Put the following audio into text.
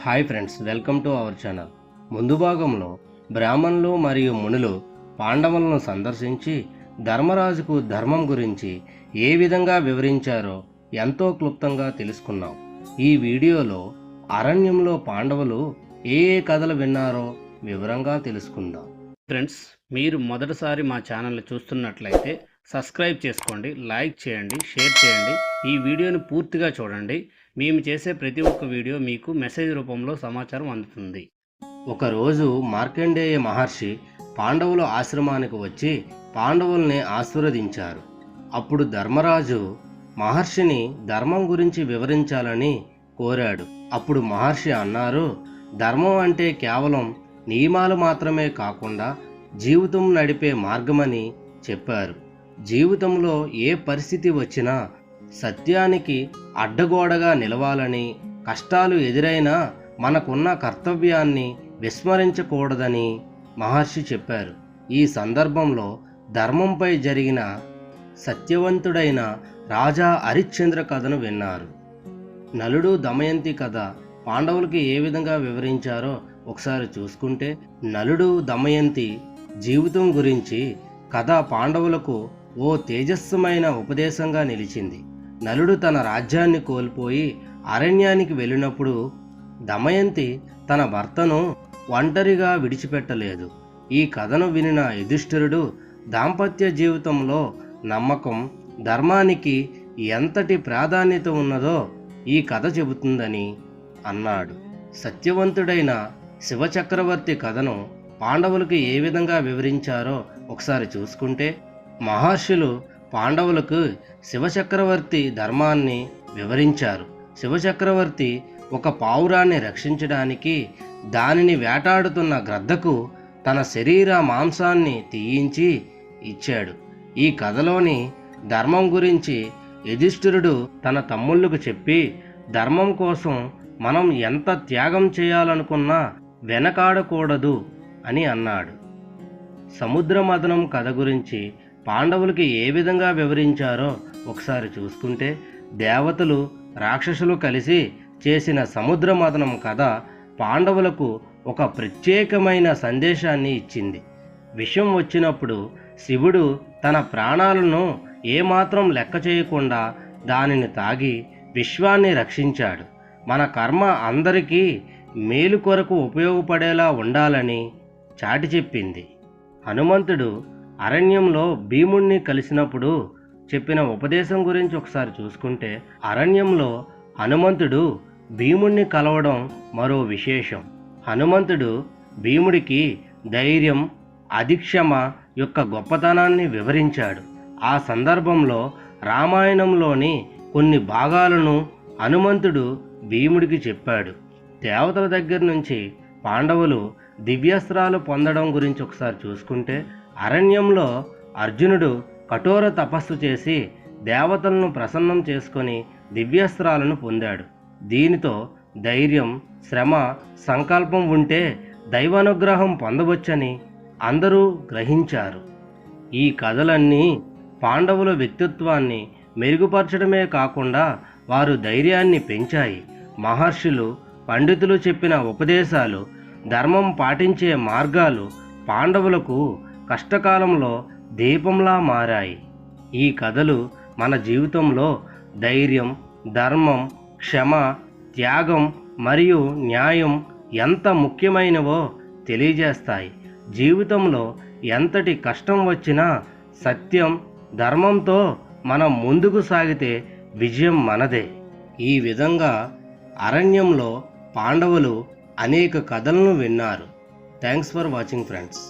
Hi friends, welcome to our channel. ముందు భాగంలో బ్రాహ్మణులు మరియు మునులు పాండవులను సందర్శించి ధర్మరాజుకు ధర్మం గురించి ఏ విధంగా వివరించారో ఎంతో క్లుప్తంగా తెలుసుకున్నాం. ఈ వీడియోలో అరణ్యంలో పాండవులు ఏ కథలు విన్నారో వివరంగా తెలుసుకుందాం. ఫ్రెండ్స్, మీరు మొదటిసారి మా ఛానల్ని చూస్తున్నట్లయితే సబ్స్క్రైబ్ చేసుకోండి, లైక్ చేయండి, షేర్ చేయండి. ఈ వీడియోని పూర్తిగా చూడండి. మేము చేసే ప్రతి ఒక్క వీడియో మీకు మెసేజ్ రూపంలో సమాచారం అందుతుంది. ఒకరోజు మార్కండేయ మహర్షి పాండవుల ఆశ్రమానికి వచ్చి పాండవుల్ని ఆశీర్వదించారు. అప్పుడు ధర్మరాజు మహర్షిని ధర్మం గురించి వివరించాలని కోరాడు. అప్పుడు మహర్షి అన్నారు, ధర్మం అంటే కేవలం నియమాలు మాత్రమే కాకుండా జీవితం నడిపే మార్గమని చెప్పారు. జీవితంలో ఏ పరిస్థితి వచ్చినా సత్యానికి అడ్డగోడగా నిలవాలని, కష్టాలు ఎదురైనా మనకున్న కర్తవ్యాన్ని విస్మరించకూడదని మహర్షి చెప్పారు. ఈ సందర్భంలో ధర్మంపై జరిగిన సత్యవంతుడైన రాజా హరిశ్చంద్ర కథను విన్నారు. నలుడు దమయంతి కథ పాండవులకి ఏ విధంగా వివరించారో ఒకసారి చూసుకుంటే, నలుడు దమయంతి జీవితం గురించి కథ పాండవులకు ఓ తేజస్సుమైన ఉపదేశంగా నిలిచింది. నలుడు తన రాజ్యాన్ని కోల్పోయి అరణ్యానికి వెళ్ళినప్పుడు దమయంతి తన భర్తను ఒంటరిగా విడిచిపెట్టలేదు. ఈ కథను వినిన యుధిష్ఠిరుడు దాంపత్య జీవితంలో నమ్మకం, ధర్మానికి ఎంతటి ప్రాధాన్యత ఉన్నదో ఈ కథ చెబుతుందని అన్నాడు. సత్యవంతుడైన శివచక్రవర్తి కథను పాండవులకు ఏ విధంగా వివరించారో ఒకసారి చూసుకుంటే, మహర్షులు పాండవులకు శివచక్రవర్తి ధర్మాన్ని వివరించారు. శివచక్రవర్తి ఒక పావురాన్ని రక్షించడానికి దానిని వేటాడుతున్న గ్రద్దకు తన శరీర మాంసాన్ని తీయించి ఇచ్చాడు. ఈ కథలోని ధర్మం గురించి యుధిష్ఠిరుడు తన తమ్ముళ్ళకు చెప్పి, ధర్మం కోసం మనం ఎంత త్యాగం చేయాలనుకున్నా వెనకాడకూడదు అని అన్నాడు. సముద్ర మథనం కథ గురించి పాండవులకి ఏ విధంగా వివరించారో ఒకసారి చూసుకుంటే, దేవతలు రాక్షసులు కలిసి చేసిన సముద్ర మథనం కథ పాండవులకు ఒక ప్రత్యేకమైన సందేశాన్ని ఇచ్చింది. విషం వచ్చినప్పుడు శివుడు తన ప్రాణాలను ఏమాత్రం లెక్క చేయకుండా దానిని తాగి విశ్వాన్ని రక్షించాడు. మన కర్మ అందరికీ మేలు కొరకు ఉపయోగపడేలా ఉండాలని చాటి చెప్పింది. హనుమంతుడు అరణ్యంలో భీముణ్ణి కలిసినప్పుడు చెప్పిన ఉపదేశం గురించి ఒకసారి చూసుకుంటే, అరణ్యంలో హనుమంతుడు భీముణ్ణి కలవడం మరో విశేషం. హనుమంతుడు భీముడికి ధైర్యం, అధిక్షమ యొక్క గొప్పతనాన్ని వివరించాడు. ఆ సందర్భంలో రామాయణంలోని కొన్ని భాగాలను హనుమంతుడు భీముడికి చెప్పాడు. దేవతల దగ్గర నుంచి పాండవులు దివ్యాస్త్రాలు పొందడం గురించి ఒకసారి చూసుకుంటే, అరణ్యంలో అర్జునుడు కఠోర తపస్సు చేసి దేవతలను ప్రసన్నం చేసుకొని దివ్యాస్త్రాలను పొందాడు. దీనితో ధైర్యం, శ్రమ, సంకల్పం ఉంటే దైవానుగ్రహం పొందవచ్చని అందరూ గ్రహించారు. ఈ కథలన్నీ పాండవుల వ్యక్తిత్వాన్ని మెరుగుపరచడమే కాకుండా వారు ధైర్యాన్ని పెంచాయి. మహర్షులు, పండితులు చెప్పిన ఉపదేశాలు, ధర్మం పాటించే మార్గాలు పాండవులకు కష్టకాలంలో దీపంలా మారాయి. ఈ కథలు మన జీవితంలో ధైర్యం, ధర్మం, క్షమ, త్యాగం మరియు న్యాయం ఎంత ముఖ్యమైనవో తెలియజేస్తాయి. జీవితంలో ఎంతటి కష్టం వచ్చినా సత్యం, ధర్మంతో మనం ముందుకు సాగితే విజయం మనదే. ఈ విధంగా అరణ్యంలో పాండవులు అనేక కథలను విన్నారు. Thanks for watching friends.